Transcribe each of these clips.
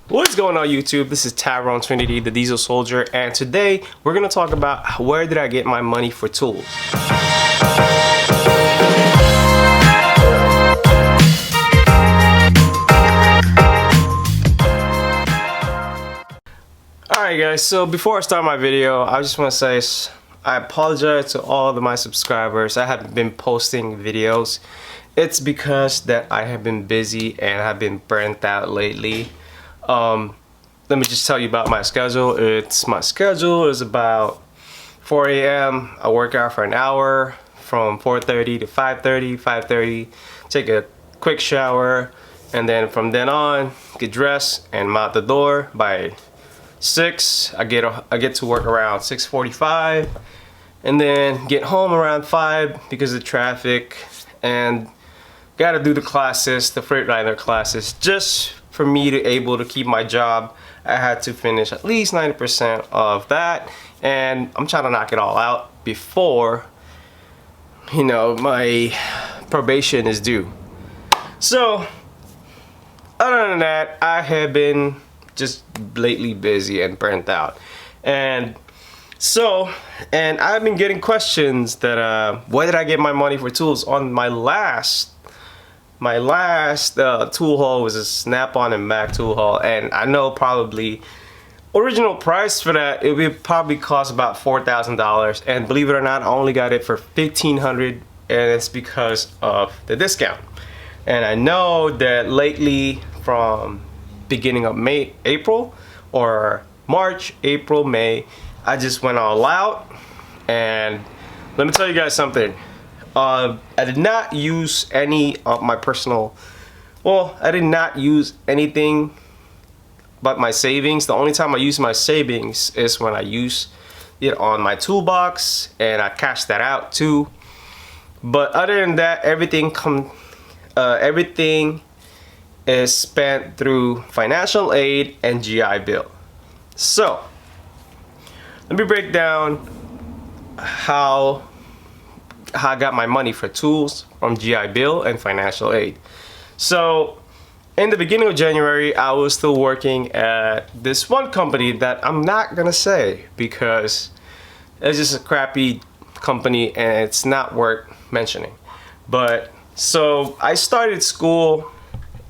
What's going on YouTube? This is Tyrone Trinity, the Diesel Soldier, and today we're going to talk about where did I get my money for tools. Alright guys, so before I start my video, I just want to say I apologize to all of my subscribers. I haven't been posting videos. It's because that I have been busy and I've been burnt out lately. Let me just tell you about my schedule. My schedule is about 4 a.m. I work out for an hour from 4:30 to 5:30. 5:30, take a quick shower, and then from then on, get dressed and I'm out the door by 6. I get to work around 6:45, and then get home around 5 because of traffic, and gotta do the classes, the Freightliner classes. Just for me to able to keep my job, I had to finish at least 90% of that, and I'm trying to knock it all out before, you know, my probation is due. So other than that, I have been just lately busy and burnt out, and I've been getting questions that where did I get my money for tools. On my last tool haul was a Snap-on and Mac tool haul, and I know probably original price for that it would probably cost about $4,000, and believe it or not, I only got it for $1,500, and it's because of the discount. And I know that lately, from beginning of April or March, April, May, I just went all out. And let me tell you guys something. I did not use any of my personal, I did not use anything but my savings. The only time I use my savings is when I use it on my toolbox, and I cash that out too. But other than that, everything is spent through financial aid and GI Bill. So let me break down how I got my money for tools from GI Bill and financial aid. So in the beginning of January, I was still working at this one company that I'm not gonna say because it's just a crappy company and it's not worth mentioning. But so I started school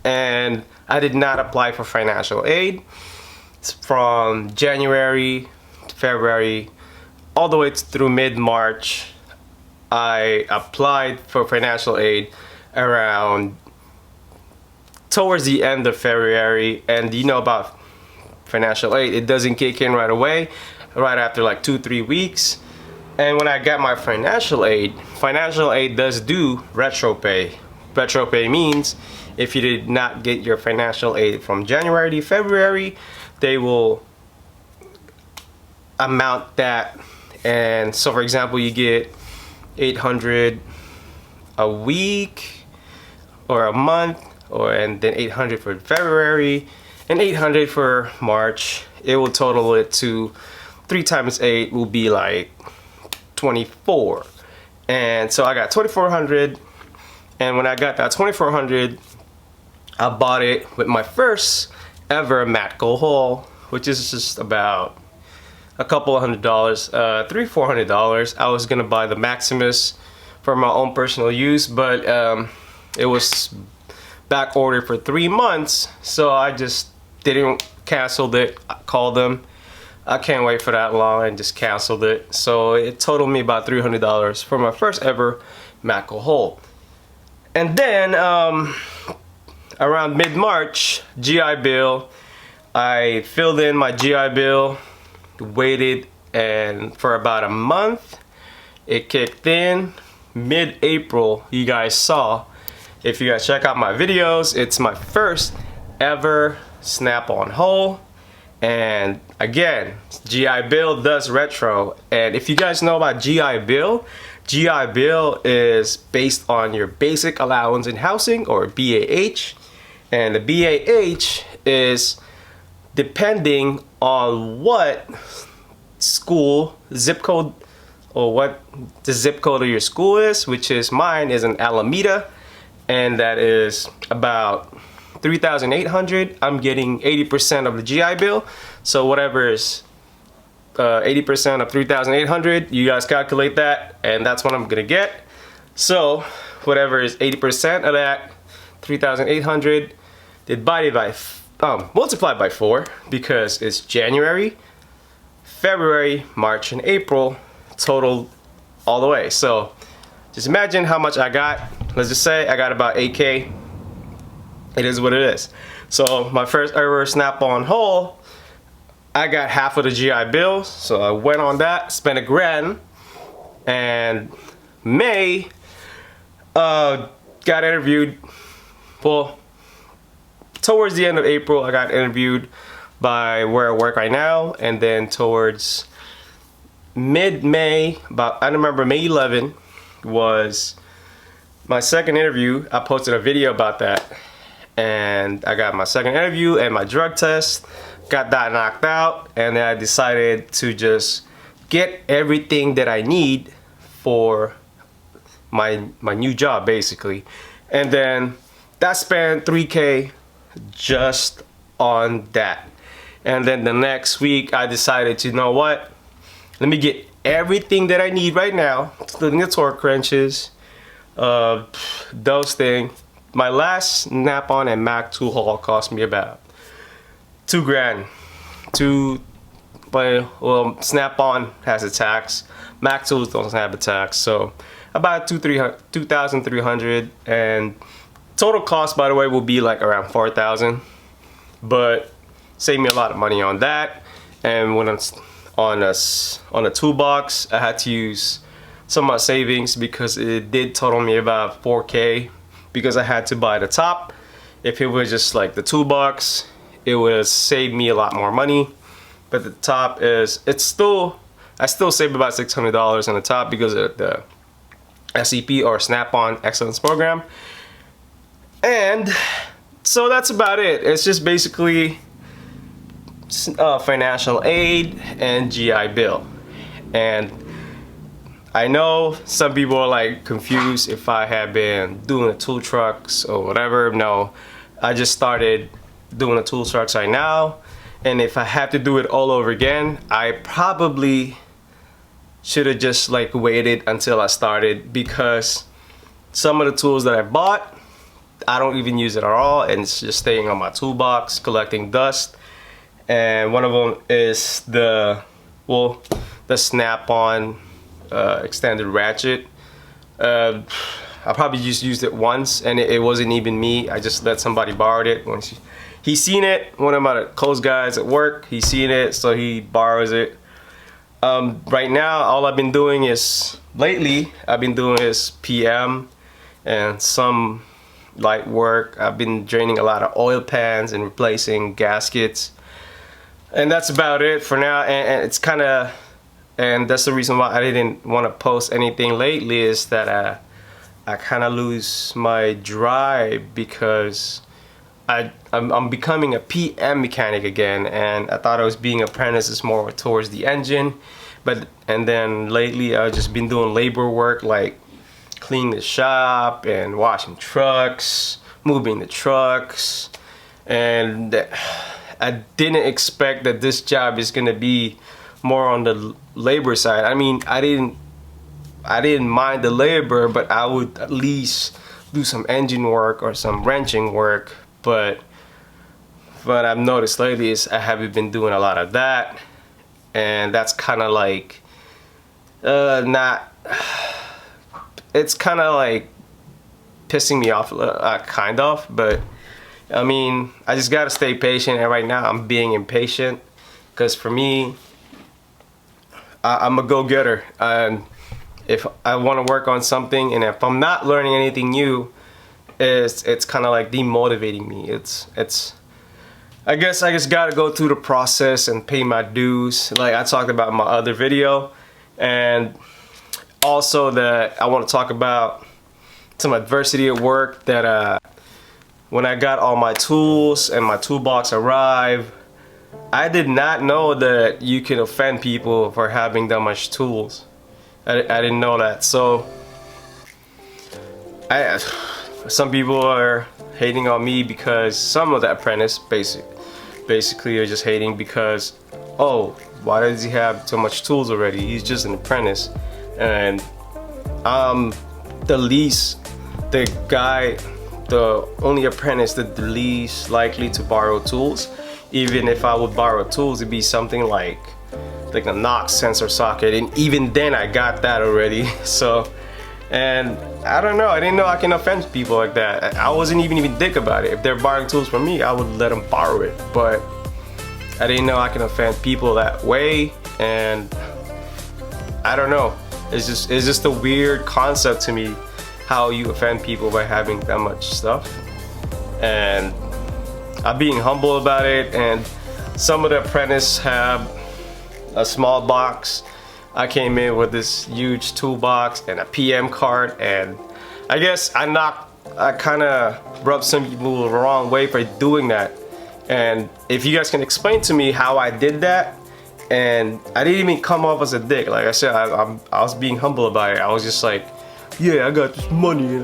and I did not apply for financial aid from January to February all the way through mid-March. I applied for financial aid around towards the end of February, and you know about financial aid, it doesn't kick in right away, right after like 2-3 weeks. And when I got my financial aid does do retro pay. Retro pay means if you did not get your financial aid from January to February, they will amount that. And so for example, you get $800 a week or a month, and then $800 for February and $800 for March. It will total it to 3 times 8 will be like 24. And so I got 2,400, and when I got that 2,400, I bought it with my first ever Matco haul, which is just about a couple of $100, $300-400. I was gonna buy the Maximus for my own personal use, but it was back ordered for 3 months, so I just didn't cancel it. I called them. I can't wait for that long, and just canceled it. So it totaled me about $300 for my first ever Matco haul. And then around mid-March, GI Bill, I filled in my GI Bill, waited, and for about a month it kicked in. Mid-April, you guys saw, if you guys check out my videos, it's my first ever Snap-on haul. And again, GI Bill does retro, and if you guys know about GI Bill is based on your basic allowance in housing, or BAH, and the BAH is depending on what school zip code, or what the zip code of your school is, which is mine is in Alameda, and that is about $3,800, I'm getting 80% of the GI Bill. So whatever is 80% of 3,800, you guys calculate that, and that's what I'm gonna get. So whatever is 80% of that 3,800 divided by multiplied by 4, because it's January, February, March, and April total all the way. So just imagine how much I got. Let's just say I got about 8K. It is what it is. So my first ever Snap-on haul, I got half of the GI Bill, so I went on that, spent $1,000, and May got interviewed. Well, towards the end of April, I got interviewed by where I work right now, and then towards mid-May, I remember May 11 was my second interview. I posted a video about that, and I got my second interview and my drug test. Got that knocked out, and then I decided to just get everything that I need for my new job, basically. And then that spent $3K just on that. And then the next week I decided to, you know what, let me get everything that I need right now, including the torque wrenches, those things. My last Snap-on and Mac tool haul cost me about $2,000. Well, Snap-on has a tax. Mac tools don't have a tax, so about $2,300, and total cost, by the way, will be like around $4,000. But save me a lot of money on that. And when it's on a toolbox, I had to use some of my savings because it did total me about $4K, because I had to buy the top. If it was just like the toolbox, it would save me a lot more money. But the top is, I still save about $600 on the top because of the SEP, or Snap-on Excellence Program. And so that's about it. It's just basically financial aid and GI Bill. And I know some people are like confused if I have been doing the tool trucks or whatever. No, I just started doing the tool trucks right now, and if I have to do it all over again, I probably should have just like waited until I started, because some of the tools that I bought, I don't even use it at all, and it's just staying on my toolbox collecting dust. And one of them is the Snap-on extended ratchet. I probably just used it once, and it wasn't even me. I just let somebody borrow it. When he seen it, one of my close guys at work, he seen it, so he borrows it. Right now, all I've been doing is, lately, I've been doing is PM and some light work. I've been draining a lot of oil pans and replacing gaskets. And that's about it for now. And it's kind of, and that's the reason why I didn't want to post anything lately, is that I kind of lose my drive, because I'm becoming a PM mechanic again, and I thought I was being apprentice more towards the engine, and then lately I've just been doing labor work, like cleaning the shop and washing trucks, moving the trucks, and I didn't expect that this job is gonna be more on the labor side. I mean, I didn't mind the labor, but I would at least do some engine work or some wrenching work. But what I've noticed lately is I haven't been doing a lot of that, and that's kind of like it's kind of like pissing me off, kind of. But I mean, I just gotta stay patient, and right now I'm being impatient, because for me, I'm a go-getter, and if I want to work on something, and if I'm not learning anything new, it's kind of like demotivating me. I guess I just gotta go through the process and pay my dues, like I talked about in my other video. And also that I want to talk about some adversity at work, that when I got all my tools and my toolbox arrived, I did not know that you can offend people for having that much tools. I didn't know that. So some people are hating on me because some of the apprentice basically are just hating because, oh, why does he have so much tools already? He's just an apprentice. And I'm the only apprentice that the least likely to borrow tools. Even if I would borrow tools, it'd be something like a Knox sensor socket, and even then I got that already. So, and I don't know, I didn't know I can offend people like that. I wasn't even dick about it. If they're borrowing tools from me, I would let them borrow it, but I didn't know I can offend people that way. And I don't know, it's just a weird concept to me, how you offend people by having that much stuff. And I'm being humble about it. And some of the apprentices have a small box. I came in with this huge toolbox and a PM card, and I guess I kind of rubbed some people the wrong way for doing that. And if you guys can explain to me how I did that, and I didn't even come off as a dick. Like I said, I was being humble about it. I was just like, yeah, I got this money.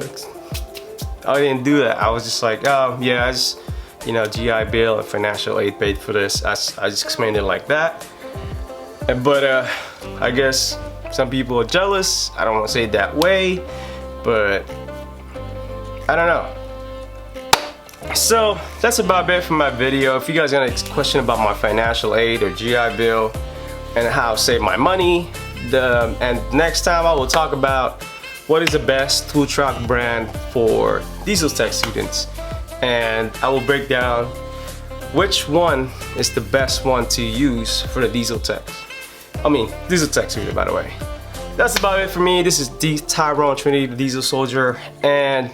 I didn't do that. I was just like, oh yeah, I just, you know, GI Bill and financial aid paid for this. I just explained it like that. But I guess some people are jealous. I don't want to say it that way, but I don't know. So that's about it for my video. If you guys got a question about my financial aid or GI Bill and how I save my money, and next time I will talk about what is the best tool truck brand for diesel tech students, and I will break down which one is the best one to use for the diesel techs. Diesel tech student, by the way. That's about it for me. This is Tyrone Trinity, the Diesel Soldier, and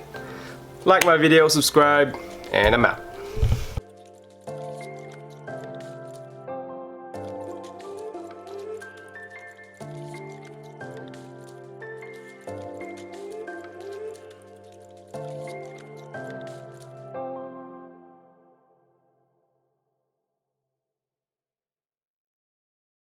like my video, subscribe, and I'm out.